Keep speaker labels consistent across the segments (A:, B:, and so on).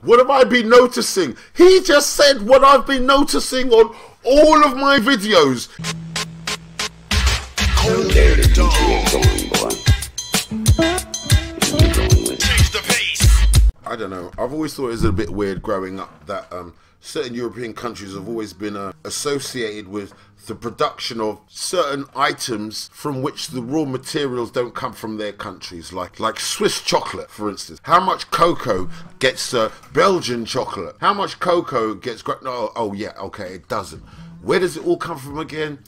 A: What have I been noticing? He just said what I've been noticing on all of my videos. I don't know. I've always thought it was a bit weird growing up that certain European countries have always been associated with the production of certain items from which the raw materials don't come from their countries, like Swiss chocolate, for instance. How much cocoa gets Belgian chocolate? How much cocoa gets... No, oh yeah, okay, it doesn't. Where does it all come from again?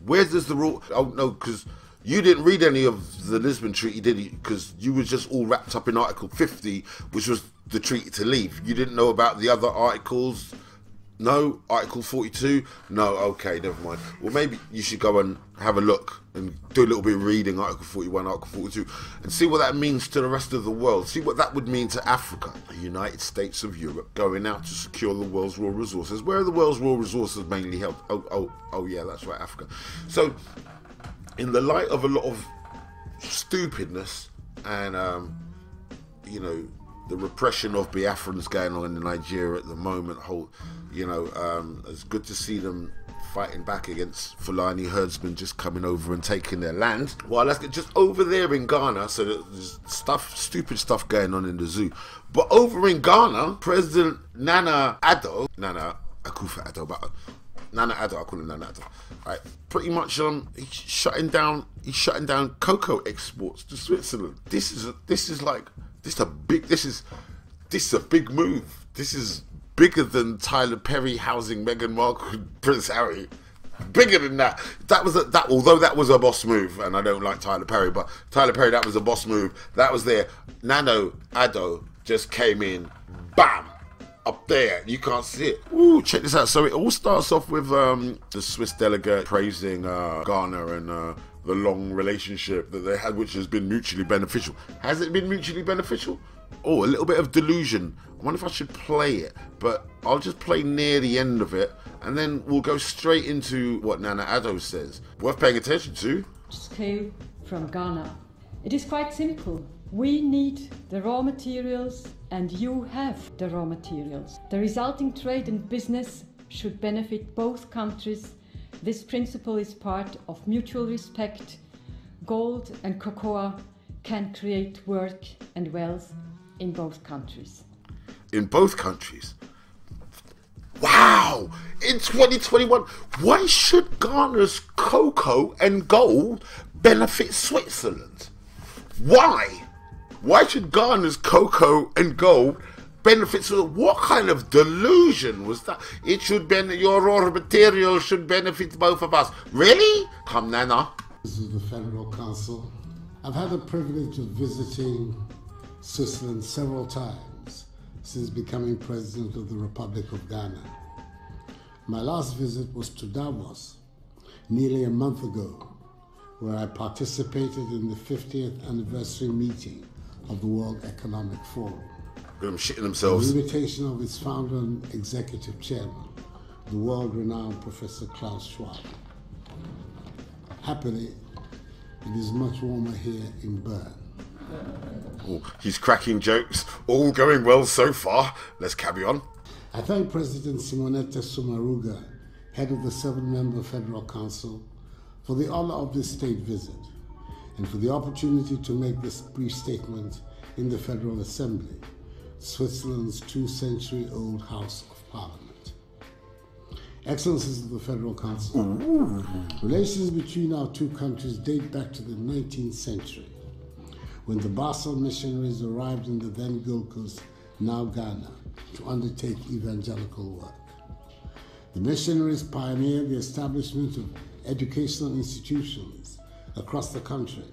A: Where does the raw... Oh no, because you didn't read any of the Lisbon Treaty, did you? Because you were just all wrapped up in Article 50, which was the treaty to leave. You didn't know about the other articles. No? Article 42? No, okay, never mind. Well, maybe you should go and have a look and do a little bit of reading, Article 41, Article 42, and see what that means to the rest of the world. See what that would mean to Africa, the United States of Europe, going out to secure the world's raw resources. Where are the world's raw resources mainly held? Oh yeah, that's right, Africa. So, in the light of a lot of stupidness and, you know, the repression of Biafrans going on in Nigeria at the moment, it's good to see them fighting back against Fulani herdsmen just coming over and taking their land. Well, let's get just over there in Ghana, so there's stupid stuff going on in the zoo. But over in Ghana, President Nana Addo, Nana Akufo-Addo, but Nana Addo, I call him Nana Addo. Right, pretty much he's shutting down cocoa exports to Switzerland. This is a big move. This is bigger than Tyler Perry housing Meghan Markle and Prince Harry. Bigger than that. Although that was a boss move, and I don't like Tyler Perry, but Tyler Perry, that was a boss move. That was there. Nana Addo just came in, bam, up there. You can't see it. Ooh, check this out. So it all starts off with the Swiss delegate praising Ghana and the long relationship that they had, which has been mutually beneficial. Has it been mutually beneficial? Oh, a little bit of delusion. I wonder if I should play it, but I'll just play near the end of it, and then we'll go straight into what Nana Addo says. Worth paying attention to.
B: Just came from Ghana. It is quite simple. We need the raw materials, and you have the raw materials. The resulting trade and business should benefit both countries. This principle is part of mutual respect. Gold and cocoa can create work and wealth in both countries.
A: In both countries? Wow! In 2021, why should Ghana's cocoa and gold benefit Switzerland? Why? Why should Ghana's cocoa and gold benefit Switzerland? What kind of delusion was that? It should benefit, your raw material should benefit both of us. Really? Come, Nana.
C: This is the Federal Council. I've had the privilege of visiting Switzerland several times since becoming President of the Republic of Ghana. My last visit was to Davos nearly a month ago, where I participated in the 50th anniversary meeting of the World Economic Forum.
A: Them shitting themselves.
C: The invitation of its founder and executive chairman, the world-renowned Professor Klaus Schwab. Happily, it is much warmer here in Bern.
A: Oh, he's cracking jokes. All going well so far. Let's carry on.
C: I thank President Simonetta Sommaruga, head of the 7-member Federal Council, for the honor of this state visit and for the opportunity to make this brief statement in the Federal Assembly, Switzerland's 2-century-old House of Parliament. Excellencies of the Federal Council, relations between our two countries date back to the 19th century, when the Basel missionaries arrived in the then Gold Coast, now Ghana, to undertake evangelical work. The missionaries pioneered the establishment of educational institutions across the country,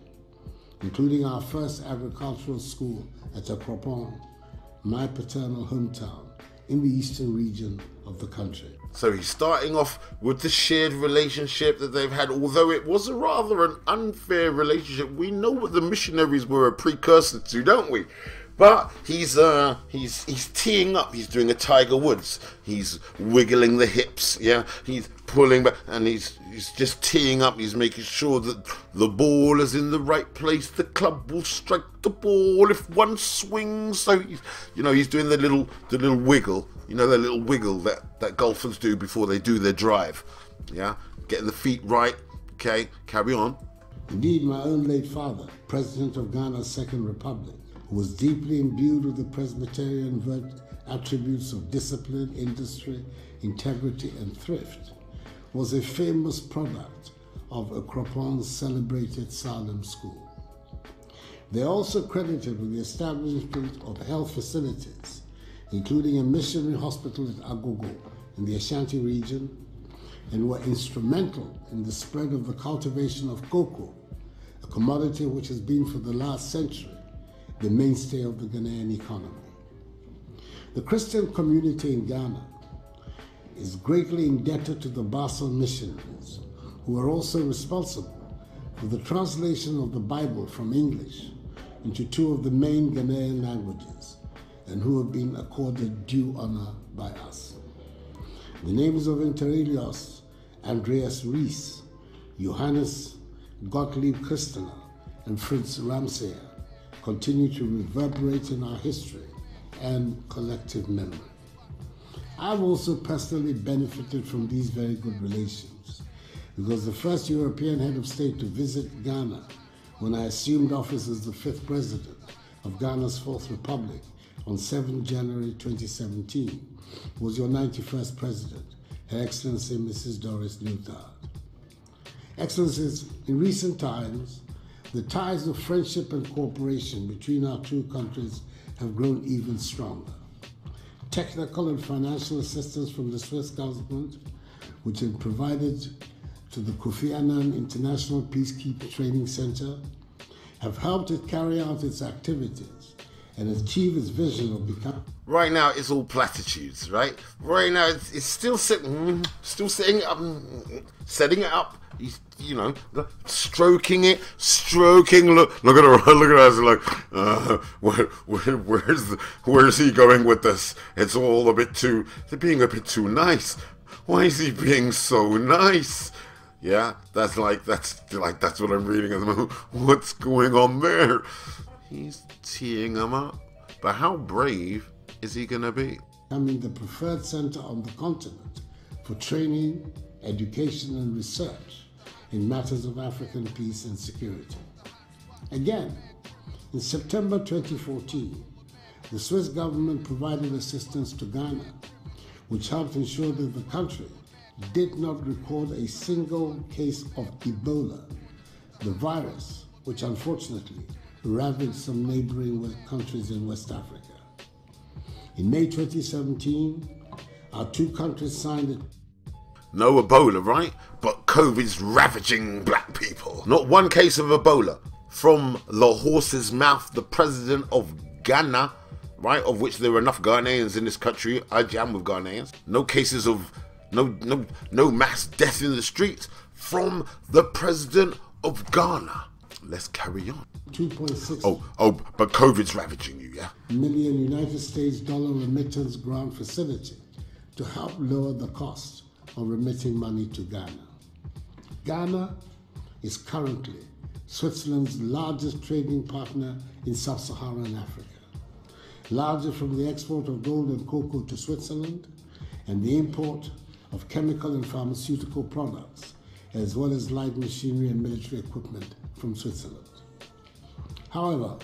C: including our first agricultural school at Euroopean, my paternal hometown, in the eastern region of the country.
A: So he's starting off with the shared relationship that they've had, although it was a rather an unfair relationship. We know what the missionaries were a precursor to, don't we? But he's teeing up. He's doing a Tiger Woods. He's wiggling the hips. Yeah, he's pulling back, and he's just teeing up. He's making sure that the ball is in the right place. The club will strike the ball if one swings. So he's doing the little wiggle. You know, the little wiggle that golfers do before they do their drive. Yeah, getting the feet right. Okay, carry on.
C: Indeed, my own late father, President of Ghana's Second Republic, who was deeply imbued with the Presbyterian attributes of discipline, industry, integrity, and thrift, was a famous product of Euroopean's celebrated Salem School. They are also credited with the establishment of health facilities, including a missionary hospital at Addo in the Ashanti region, and were instrumental in the spread of the cultivation of cocoa, a commodity which has been for the last century the mainstay of the Ghanaian economy. The Christian community in Ghana is greatly indebted to the Basel missionaries, who are also responsible for the translation of the Bible from English into two of the main Ghanaian languages, and who have been accorded due honor by us. The names of Inter Elios, Andreas Rees, Johannes Gottlieb Christener, and Fritz Ramsayer continue to reverberate in our history and collective memory. I've also personally benefited from these very good relations, because the first European head of state to visit Ghana when I assumed office as the 5th president of Ghana's 4th Republic on 7 January 2017 was your 91st president, Her Excellency Mrs. Doris Leuthard. Excellencies, in recent times, the ties of friendship and cooperation between our two countries have grown even stronger. Technical and financial assistance from the Swiss government, which had provided to the Kofi Annan International Peacekeeping Training Center, have helped it carry out its activities and achieve its vision of becoming...
A: Right now, it's all platitudes, right? Right now, it's still setting it up. He's, stroking it, Look at her. Where's he going with this? It's all they're being a bit too nice. Why is he being so nice? Yeah, that's what I'm reading at the moment. What's going on there? He's teeing him up. But how brave is he gonna be?
C: Becoming the preferred center on the continent for training, education, and research in matters of African peace and security. Again, in September 2014, the Swiss government provided assistance to Ghana, which helped ensure that the country did not record a single case of Ebola, the virus which unfortunately ravaged some neighboring countries in West Africa. In May 2017, our two countries signed it.
A: No Ebola, right? But COVID's ravaging black people. Not one case of Ebola. From the horse's mouth, the president of Ghana, right, of which there are enough Ghanaians in this country. I jam with Ghanaians. No cases of, no mass death in the streets from the president of Ghana. Let's carry on.
C: 2.6
A: but COVID's ravaging you, yeah?
C: million United States dollar remittance grant facility to help lower the cost of remitting money to Ghana. Ghana is currently Switzerland's largest trading partner in sub-Saharan Africa, larger from the export of gold and cocoa to Switzerland and the import of chemical and pharmaceutical products, as well as light machinery and military equipment from Switzerland. However,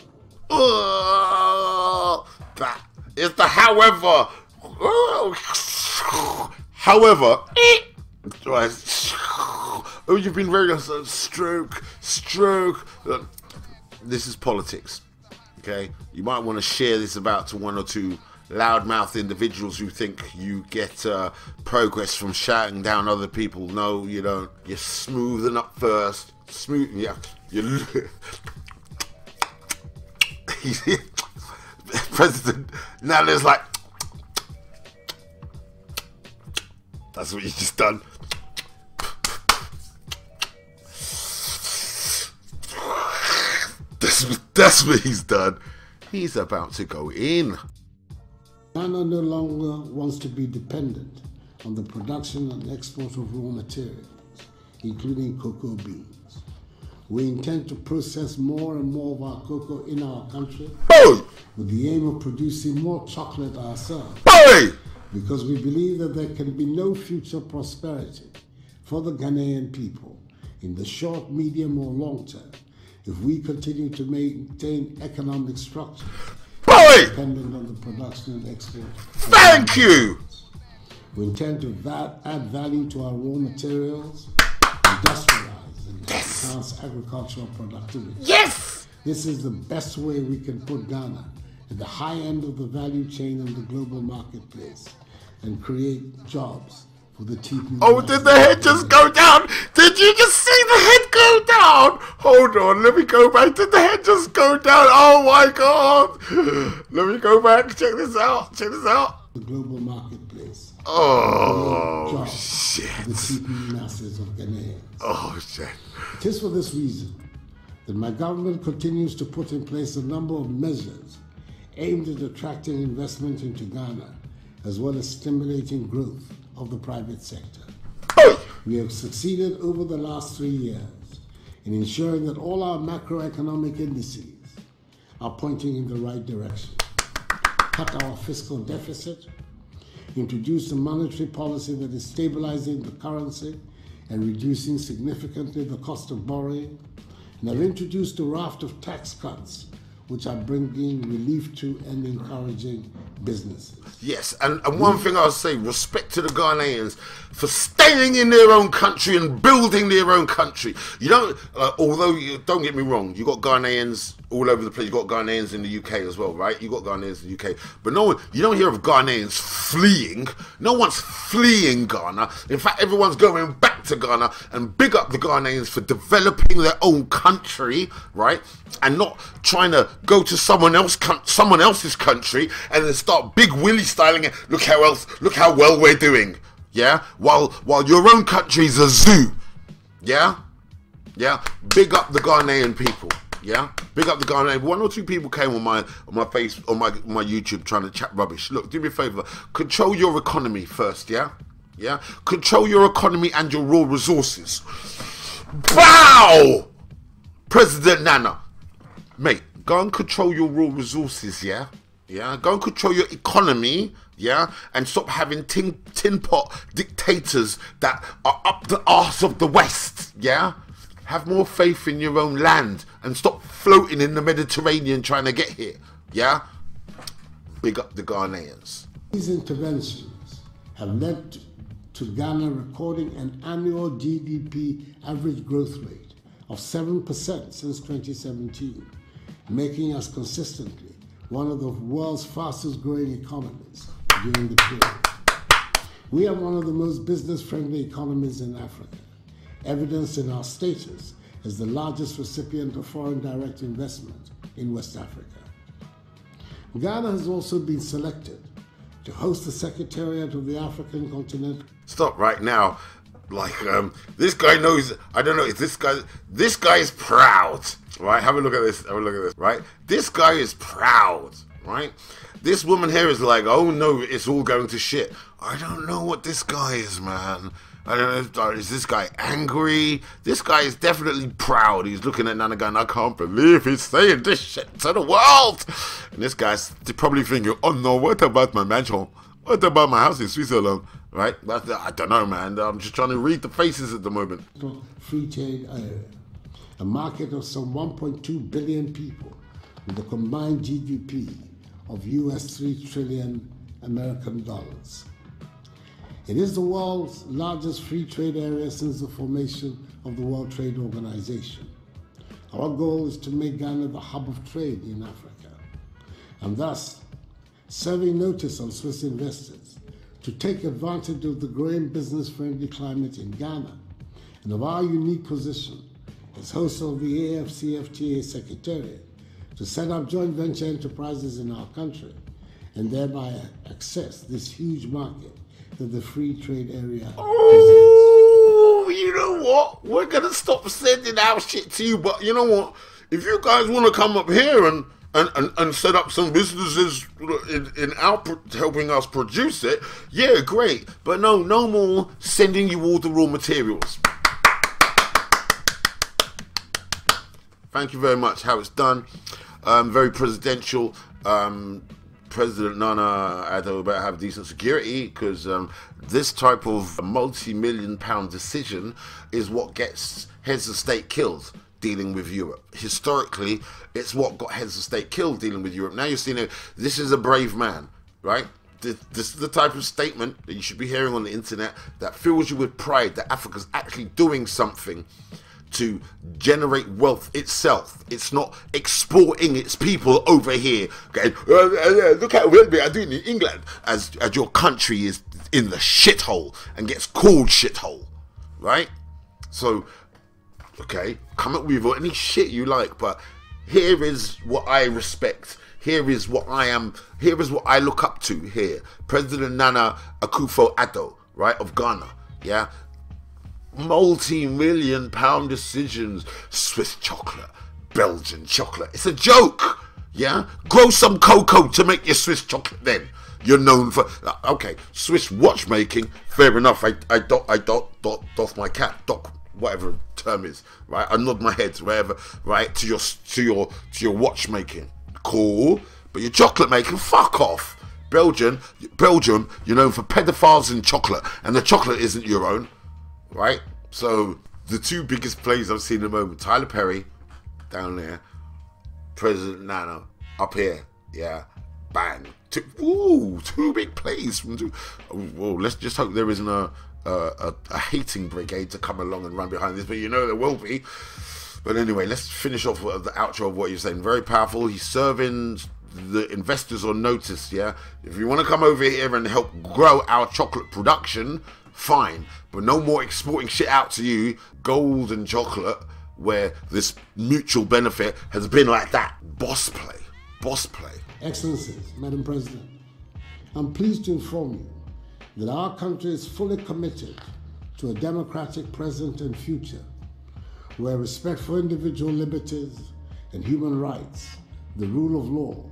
A: that is the however. However, you've been very stroke. This is politics, okay? You might want to share this about to one or two loudmouth individuals who think you get progress from shouting down other people. No, you don't. You're smoothing up first. President Nana's like, that's what you just done. That's what he's done. He's about to go in.
C: Ghana no longer wants to be dependent on the production and export of raw materials, including cocoa beans. We intend to process more and more of our cocoa in our country with the aim of producing more chocolate ourselves. Because we believe that there can be no future prosperity for the Ghanaian people in the short, medium or long term if we continue to maintain economic structure dependent on the production and export.
A: Thank you!
C: We intend to add value to our raw materials, industrialize and enhance agricultural productivity.
A: Yes!
C: This is the best way we can put Ghana at the high end of the value chain in the global marketplace and create jobs for the TP.
A: Oh, did the head just go down? Did you just see the head go down? Hold on, let me go back. Did the head just go down? Oh my God. Let me go back. Check this out. Check this out.
C: The global marketplace.
A: Oh, shit.
C: The TP masses of Ghanaians.
A: Oh, shit.
C: It is for this reason that my government continues to put in place a number of measures aimed at attracting investment into Ghana, as well as stimulating growth of the private sector. We have succeeded over the last 3 years in ensuring that all our macroeconomic indices are pointing in the right direction. Cut our fiscal deficit, introduced a monetary policy that is stabilizing the currency and reducing significantly the cost of borrowing, and have introduced a raft of tax cuts which are bringing relief to and encouraging businesses.
A: Yes, and one thing I'll say, respect to the Ghanaians for staying in their own country and building their own country. You don't, although, don't get me wrong, you got Ghanaians all over the place. You got Ghanaians in the UK as well, right? You got Ghanaians in the UK. But no one, you don't hear of Ghanaians fleeing. No one's fleeing Ghana. In fact, everyone's going back to Ghana, and big up the Ghanaians for developing their own country, right? And not trying to go to someone else's country and then start big Willie styling it. Look how well we're doing. Yeah? While your own country's a zoo. Yeah? Yeah? Big up the Ghanaian people. Yeah? Big up the Ghanaian. 1 or 2 people came on my YouTube trying to chat rubbish. Look, do me a favor. Control your economy first, yeah? Yeah? Control your economy and your raw resources. Bow! President Nana. Mate, go and control your raw resources, yeah? Yeah? Go and control your economy, yeah? And stop having tin pot dictators that are up the arse of the West, yeah? Have more faith in your own land and stop floating in the Mediterranean trying to get here, yeah? Big up the Ghanaians.
C: These interventions have led to Ghana recording an annual GDP average growth rate of 7% since 2017, making us consistently one of the world's fastest growing economies during the period. We are one of the most business-friendly economies in Africa, evidenced in our status as the largest recipient of foreign direct investment in West Africa. Ghana has also been selected to host the Secretariat of the African Continent.
A: Stop right now. Like, this guy knows, I don't know, if this guy is proud, right? Have a look at this, right? This guy is proud, right? This woman here is like, oh no, it's all going to shit. I don't know what this guy is, man. I don't know, is this guy angry? This guy is definitely proud. He's looking at Nana going, I can't believe he's saying this shit to the world. And this guy's probably thinking, oh no, what about my mansion? What about my house in Switzerland? Right? I don't know, man. I'm just trying to read the faces at the moment.
C: Free trade area, a market of some 1.2 billion people with a combined GDP of US 3 trillion American dollars. It is the world's largest free trade area since the formation of the World Trade Organization. Our goal is to make Ghana the hub of trade in Africa, and thus serving notice on Swiss investors to take advantage of the growing business-friendly climate in Ghana and of our unique position as host of the AFCFTA Secretariat to set up joint venture enterprises in our country and thereby access this huge market that the free trade area presents.
A: Oh, you know what? We're going to stop sending our shit to you, but you know what? If you guys want to come up here and and set up some businesses helping us produce it, yeah, great. But no more sending you all the raw materials. Thank you very much. How it's done. Very presidential. President Nana Addo better have decent security, because this type of multi-million-pound decision is what gets heads of state killed dealing with Europe. Historically, it's what got heads of state killed dealing with Europe. Now you're seeing it. This is a brave man, right? This is the type of statement that you should be hearing on the internet that fills you with pride that Africa's actually doing something to generate wealth itself. It's not exporting its people over here. Okay, look how well we are doing in England, as your country is in the shithole and gets called shithole, right? So, okay, come up with any shit you like, but here is what I respect. Here is what I am. Here is what I look up to. Here, President Nana Akufo-Addo, right, of Ghana. Yeah. Multi-million-pound decisions. Swiss chocolate, Belgian chocolate. It's a joke. Yeah, grow some cocoa to make your Swiss chocolate. Then you're known for. Okay, Swiss watchmaking. Fair enough. I doff my cap. Dock, whatever term is. Right. I nod my head wherever. Right, to your watchmaking. Cool. But your chocolate making, fuck off. Belgium, you're known for pedophiles and chocolate, and the chocolate isn't your own. Right, so the two biggest plays I've seen in the moment: Tyler Perry down there, President Nana up here. Yeah, bang, two big plays from two. Well, let's just hope there isn't a hating brigade to come along and run behind this, but you know there will be. But anyway, let's finish off with the outro of what you're saying. Very powerful. He's serving the investors on notice. Yeah, if you want to come over here and help grow our chocolate production, fine, but no more exporting shit out to you, gold and chocolate, where this mutual benefit has been like that. Boss play. Boss play.
C: Excellencies, Madam President, I'm pleased to inform you that our country is fully committed to a democratic present and future, where respect for individual liberties and human rights, the rule of law,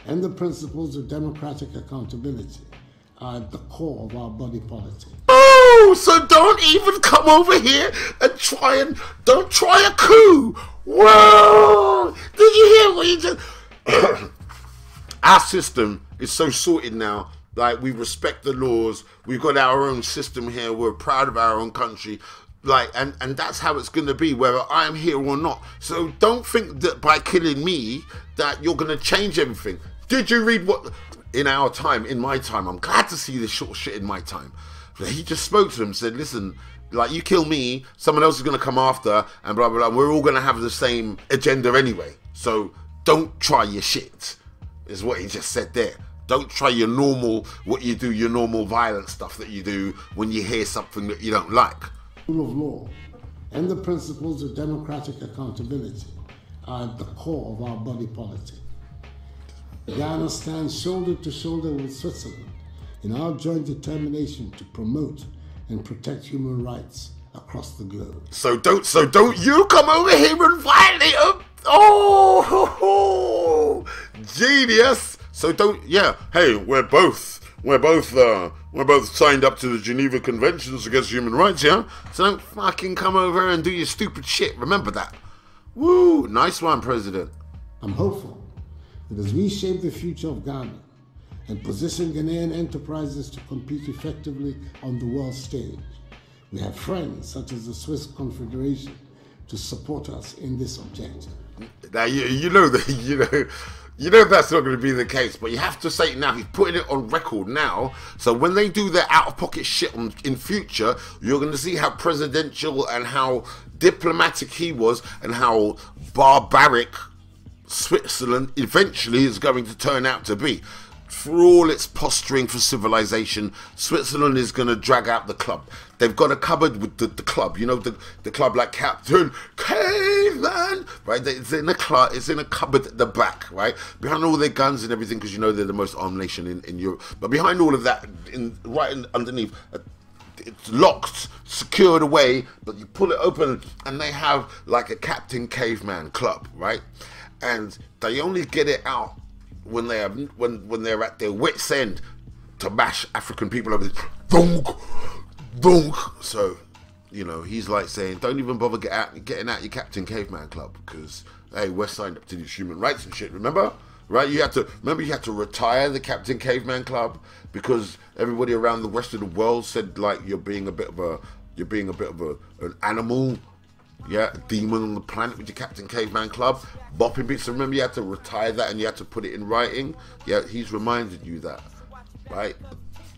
C: and the principles of democratic accountability are at the core of our body politic.
A: Oh, so don't even come over here and don't try a coup. Whoa! Did you hear what you just... Our system is so sorted now. Like, we respect the laws. We've got our own system here. We're proud of our own country. Like, and that's how it's going to be, whether I'm here or not. So don't think that by killing me that you're going to change everything. Did you read what... In our time, in my time, I'm glad to see this sort of shit in my time. He just spoke to him, said, listen, like, you kill me, someone else is going to come after, and blah, blah, blah. We're all going to have the same agenda anyway. So don't try your shit, is what he just said there. Don't try your normal violent stuff that you do when you hear something that you don't like.
C: The rule of law and the principles of democratic accountability are at the core of our body politic. Ghana stands shoulder to shoulder with Switzerland in our joint determination to promote and protect human rights across the globe. So
A: don't you come over here and violate them. Oh, genius. So don't, yeah. Hey, we're both signed up to the Geneva Conventions against human rights, yeah. So don't fucking come over and do your stupid shit. Remember that. Woo, nice one, President.
C: I'm hopeful that as we shape the future of Ghana and position Ghanaian enterprises to compete effectively on the world stage, we have friends such as the Swiss Confederation to support us in this objective.
A: Now you know that's not going to be the case, but you have to say it now. He's putting it on record now, so when they do their out-of-pocket shit in future, you're going to see how presidential and how diplomatic he was and how barbaric Switzerland eventually is going to turn out to be. For all its posturing for civilization, Switzerland is going to drag out the club. They've got a cupboard with the club, you know, the club like Captain Caveman, right? It's in a cupboard at the back, right? Behind all their guns and everything, because you know they're the most armed nation in Europe. But behind all of that, underneath, it's locked, secured away, but you pull it open and they have like a Captain Caveman club, right? and they only get it out when they have when they're at their wits' end to mash African people over. Donk, donk. So, you know, he's like saying, don't even bother getting out your Captain Caveman Club, because hey, we're signed up to these human rights and shit. Remember, right? You had to retire the Captain Caveman Club because everybody around the rest of the world said like you're being a bit of an animal. Yeah, a demon on the planet with your Captain Caveman Club, bopping bits. So remember, you had to retire that and you had to put it in writing. Yeah, he's reminded you that, right?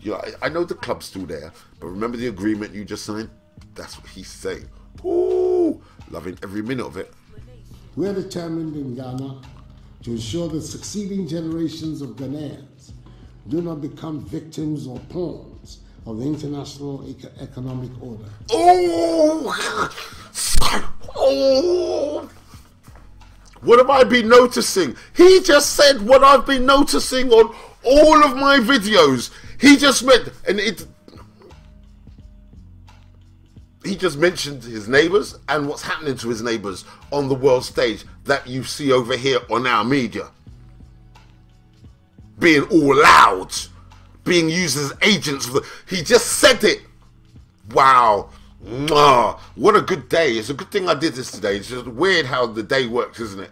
A: You know, I know the club's still there, but remember the agreement you just signed? That's what he's saying. Ooh, loving every minute of it.
C: We're determined in Ghana to ensure that succeeding generations of Ghanaians do not become victims or pawns of the international economic order.
A: Oh, what have I been noticing? He just said what I've been noticing on all of my videos. He just mentioned his neighbors and what's happening to his neighbors on the world stage that you see over here on our media. Being all loud, being used as agents. He just said it. Wow. What a good day. It's a good thing I did this today. It's just weird how the day works, isn't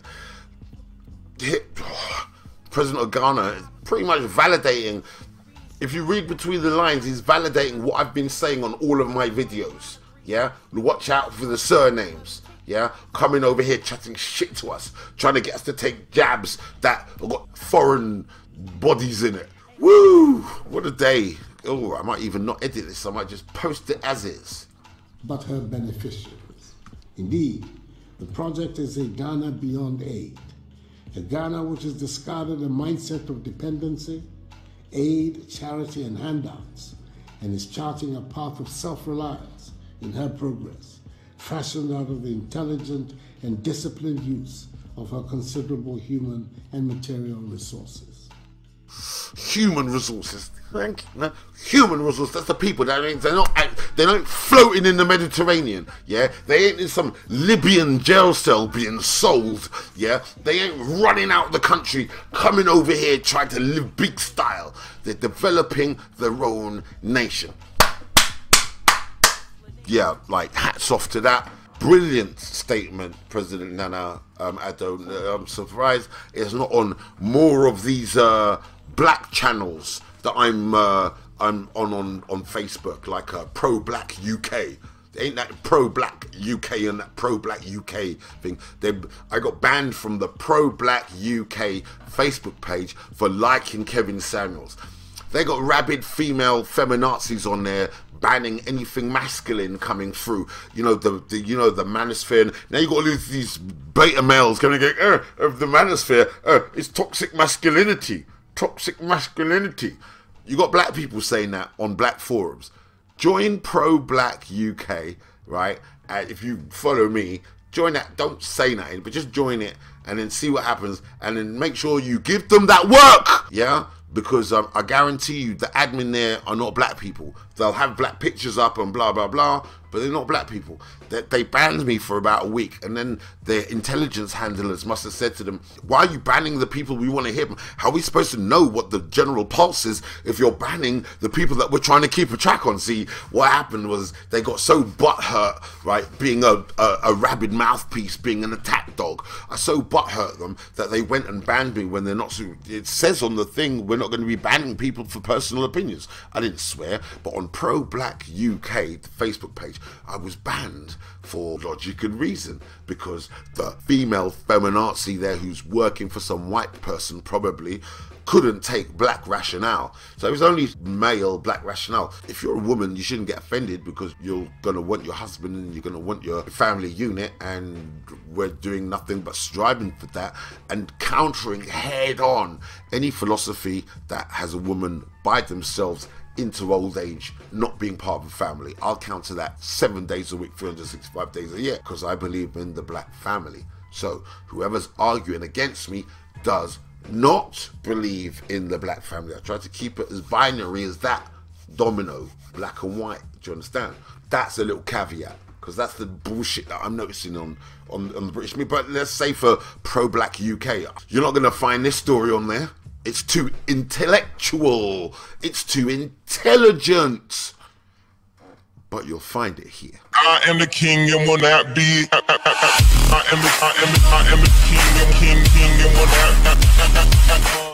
A: it? President of Ghana is pretty much validating, if you read between the lines, he's validating what I've been saying on all of my videos. Yeah, watch out for the surnames. Yeah, coming over here chatting shit to us, trying to get us to take jabs that have got foreign bodies in it. Woo! What a day. Oh, I might even not edit this. I might just post it as is.
C: But her beneficiaries. Indeed, the project is a Ghana beyond aid. A Ghana which has discarded a mindset of dependency, aid, charity, and handouts, and is charting a path of self-reliance in her progress, fashioned out of the intelligent and disciplined use of her considerable human and material resources.
A: Human resources. Thank you. No, human resources. That's the people. They're not floating in the Mediterranean. Yeah, they ain't in some Libyan jail cell being sold. Yeah, they ain't running out the country, coming over here trying to live big style. They're developing their own nation. Yeah, like hats off to that. Brilliant statement, President Nana Addo. I'm surprised it's not on more of these black channels that I'm on Facebook, like Pro-Black UK. Ain't that Pro-Black UK and that Pro-Black UK thing? I got banned from the Pro-Black UK Facebook page for liking Kevin Samuels. They got rabid female feminazis on there banning anything masculine coming through. You know, the manosphere. Now you got all these beta males going to go, of the manosphere, it's toxic masculinity. Toxic masculinity. You got black people saying that on black forums. Join Pro-Black UK, right? If you follow me, join that. Don't say nothing, but just join it and then see what happens. And then make sure you give them that work, yeah? Because I guarantee you the admin there are not black people. They'll have black pictures up and blah, blah, blah, but they're not black people. They banned me for about a week, and then their intelligence handlers must have said to them, why are you banning the people we want to hear from? How are we supposed to know what the general pulse is if you're banning the people that we're trying to keep a track on? See, what happened was they got so butthurt, right, being a rabid mouthpiece, being an attack dog. I so butthurt them that they went and banned me when they're not so. It says on the thing, we're not going to be banning people for personal opinions. I didn't swear, but on Pro-Black UK, the Facebook page, I was banned for logic and reason, because the female feminazi there who's working for some white person probably couldn't take black rationale. So it was only male black rationale. If you're a woman, you shouldn't get offended, because you're gonna want your husband and you're gonna want your family unit, and we're doing nothing but striving for that and countering head on any philosophy that has a woman by themselves into old age not being part of a family. I'll counter that 7 days a week, 365 days a year, because I believe in the black family. So whoever's arguing against me does not believe in the black family. I try to keep it as binary as that. Domino, black and white. Do you understand? That's a little caveat. because that's the bullshit that I'm noticing on the British media. But let's say for pro-black UK, you're not going to find this story on there. It's too intellectual. It's too intelligent. But you'll find it here.
D: I am the king and will not be. I am the king and will not.